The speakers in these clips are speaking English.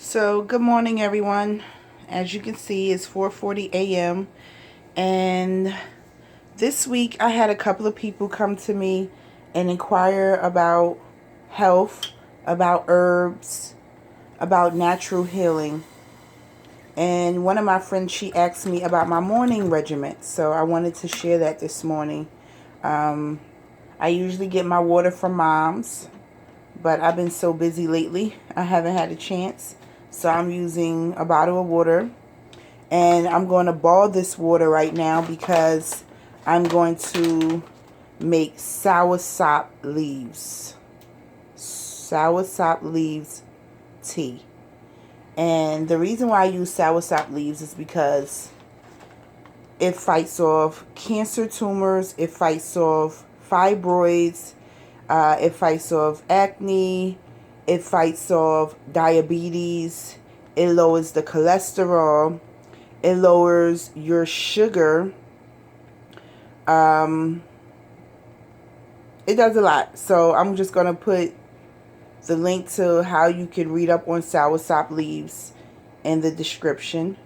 So good morning everyone. As you can see, it's 4:40 a.m. and this week I had a couple of people come to me and inquire about health, about herbs, about natural healing. And one of my friends, she asked me about my morning regiment, so I wanted to share that this morning. I usually get my water from Mom's, but I've been so busy lately I haven't had a chance. So I'm using a bottle of water, and I'm going to boil this water right now because I'm going to make soursop leaves. Soursop leaves tea. And the reason why I use soursop leaves is because it fights off cancer tumors, it fights off fibroids, it fights off acne, it fights off diabetes, it lowers the cholesterol, it lowers your sugar. It does a lot. So I'm just going to put the link to how you can read up on soursop leaves in the description.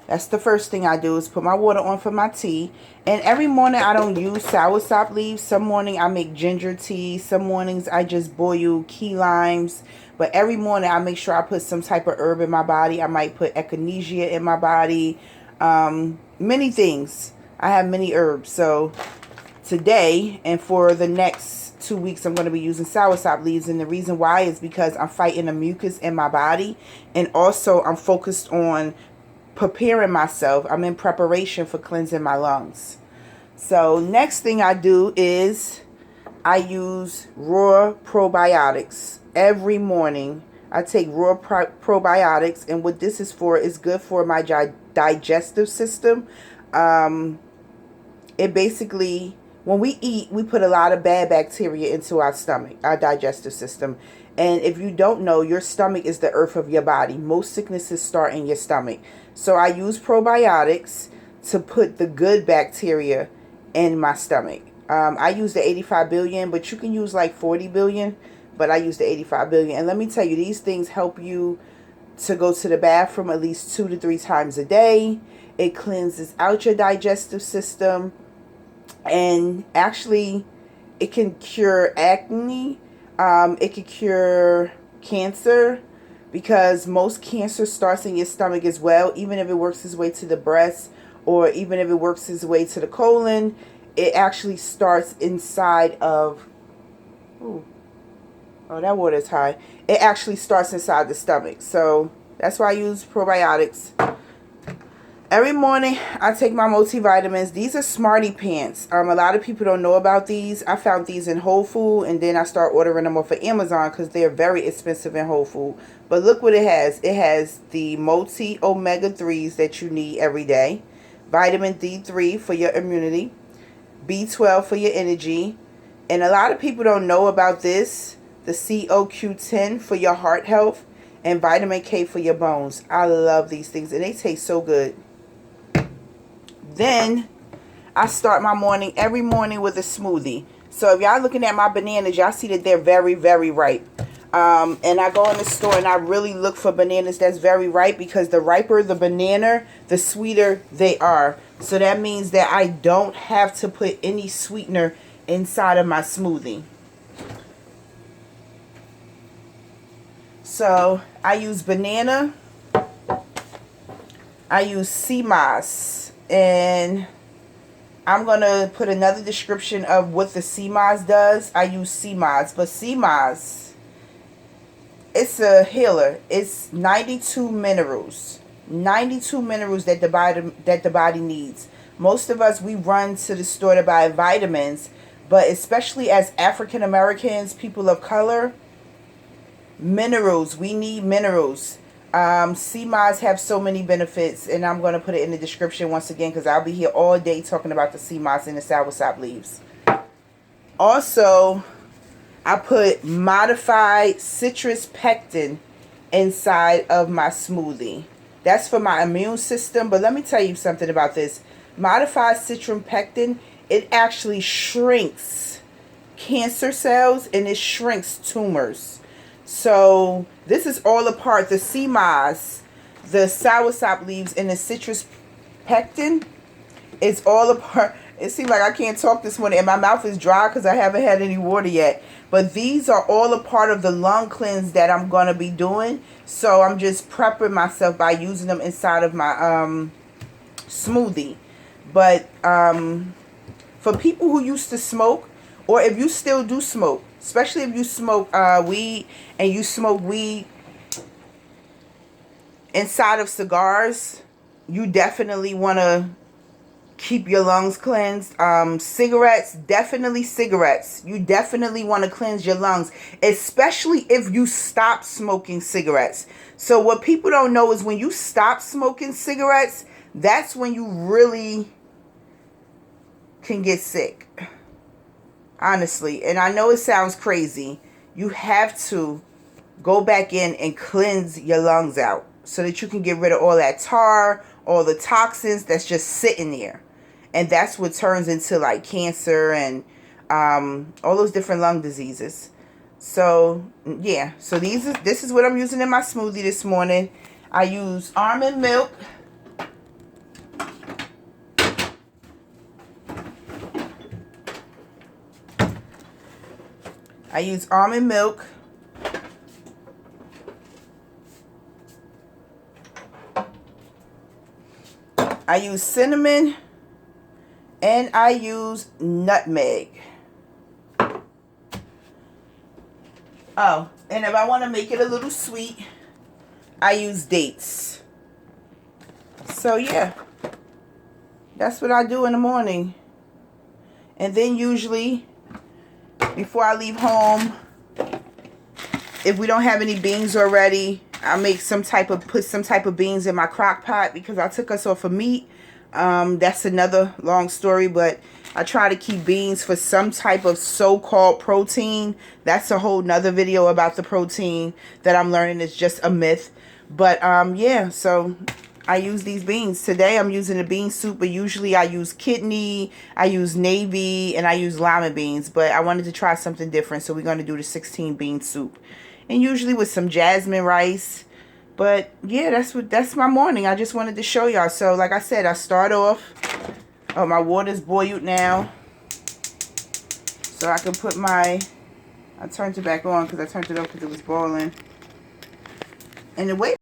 That's the first thing I do, is put my water on for my tea. And every morning I don't use soursop leaves. Some morning I make ginger tea. Some mornings I just boil key limes. But every morning I make sure I put some type of herb in my body. I might put echinacea in my body. Many things. I have many herbs. So today and for the next 2 weeks I'm going to be using soursop leaves. And the reason why is because I'm fighting the mucus in my body. And also I'm focused on preparing myself. I'm in preparation for cleansing my lungs. So next thing I do is I use raw probiotics every morning. I take raw probiotics, and what this is for is good for my digestive system. It basically, when we eat, we put a lot of bad bacteria into our stomach, our digestive system. And if you don't know, your stomach is the earth of your body. Most sicknesses start in your stomach. So I use probiotics to put the good bacteria in my stomach. I use the 85 billion, but you can use like 40 billion. But I use the 85 billion. And let me tell you, these things help you to go to the bathroom at least 2 to 3 times a day. It cleanses out your digestive system. And actually, it can cure acne. It can cure cancer, because most cancer starts in your stomach as well. Even if it works its way to the breast, or even if it works its way to the colon, it actually starts inside of... Ooh, oh, that water is high. It actually starts inside the stomach. So that's why I use probiotics. Every morning, I take my multivitamins. These are Smarty Pants. A lot of people don't know about these. I found these in Whole Food, and then I start ordering them off of Amazon because they're very expensive in Whole Food. But look what it has. It has the multi omega-3s that you need every day. Vitamin D3 for your immunity. B12 for your energy. And a lot of people don't know about this. The CoQ10 for your heart health. And vitamin K for your bones. I love these things, and they taste so good. Then I start my morning every morning with a smoothie. So if y'all looking at my bananas, y'all see that they're very, very ripe. And I go in the store and I really look for bananas that's very ripe, because the riper the banana, the sweeter they are. So that means that I don't have to put any sweetener inside of my smoothie. So I use banana. I use Seamoss. And I'm going to put another description of what the Seamoss does. I use Seamoss. But Seamoss, it's a healer. It's 92 minerals. 92 minerals that the body needs. Most of us, we run to the store to buy vitamins. But especially as African Americans, people of color, minerals. We need minerals. Seamoss have so many benefits, and I'm going to put it in the description once again, because I'll be here all day talking about the Seamoss and the soursop leaves. Also, I put modified citrus pectin inside of my smoothie. That's for my immune system. But let me tell you something about this. Modified citrus pectin, it actually shrinks cancer cells, and it shrinks tumors. So This is all a part, the Seamoss, the Soursop leaves, and the citrus pectin. It's all a part. It seems like I can't talk this morning, and my mouth is dry because I haven't had any water yet. But these are all a part of the lung cleanse that I'm going to be doing. So I'm just prepping myself by using them inside of my smoothie. But for people who used to smoke, or if you still do smoke, especially if you smoke weed, and you smoke weed inside of cigars, you definitely want to keep your lungs cleansed. Cigarettes, definitely cigarettes. You definitely want to cleanse your lungs, especially if you stop smoking cigarettes. So what people don't know is when you stop smoking cigarettes, that's when you really can get sick. Honestly. And I know it sounds crazy. You have to go back in and cleanse your lungs out so that you can get rid of all that tar, all the toxins that's just sitting there. And that's what turns into like cancer and all those different lung diseases. So yeah, so this is what I'm using in my smoothie this morning. I use almond milk. I use almond milk. I use cinnamon. And I use nutmeg. Oh, and if I want to make it a little sweet, I use dates. So yeah, that's what I do in the morning. And then usually, before I leave home, if we don't have any beans already, I make put some type of beans in my crock pot because I took us off of meat. That's another long story, but I try to keep beans for some type of so-called protein. That's a whole nother video about the protein that I'm learning is just a myth. But yeah, so I use these beans. Today I'm using a bean soup, but usually I use kidney, I use navy, and I use lima beans. But I wanted to try something different, so we're going to do the 16 bean soup. And usually with some jasmine rice. But yeah, that's my morning. I just wanted to show y'all. So like I said, I start off. Oh, my water's boiled now. So I can put I turned it back on because I turned it off because it was boiling. And the way